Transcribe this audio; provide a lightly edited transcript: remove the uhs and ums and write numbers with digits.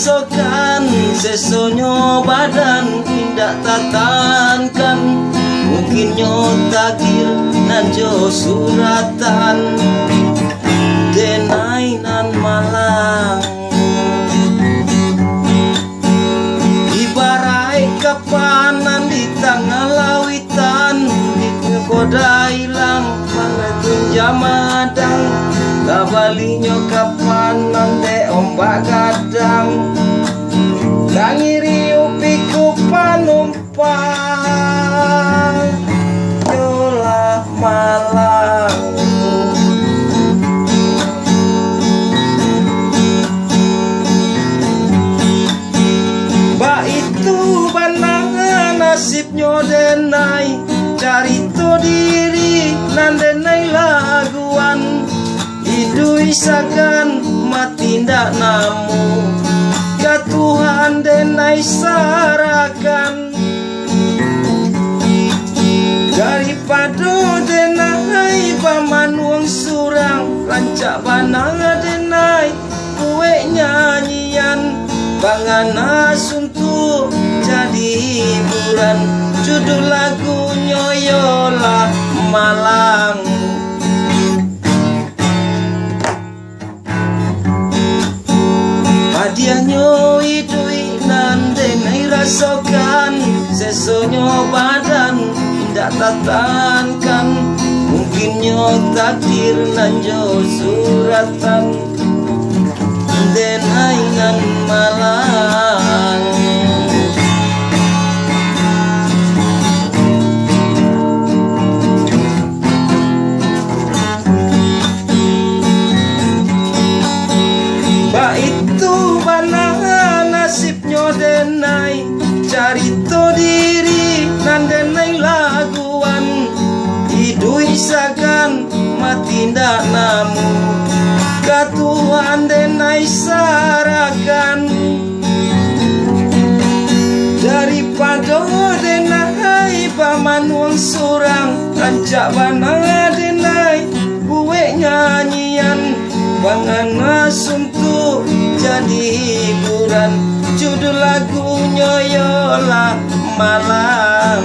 rasakan, sesonyo badan indak tatankan. Mungkin nyo takdir nanjo suratan, denai nan malang. Ibarai kapanan di tengah lawitan, di koda hilang pangatun jamadang. Kabalinyo kapanan de ombak gadang, langiri upiku panumpang, yolah malang. Mbak itu banangan nasibnya denai, cari to diri nan denai laguan. Hidu isakan mati ndak namu, ke Tuhan denai sarakan. Daripada denai paman wong surang, rancak bananga denai kue nyanyian. Bangana suntuk jadi hiburan, judul lagunya yolah malang. Hadiahnya idui nan denai rasakan, sesonyo badan indak tatankan. Mungkin nyo takdir nanjo suratan, denai nan malang. Mbak itu banangan nasibnya denai, cari to diri nan denai laguan. Hidu isakan mati ndak namu, ke Tuhan denai sarakan. Daripada denai paman wong surang, rancak bananga denai kue nyanyian. Bangana suntuk jadi hiburan, judul lagunya yolah malang.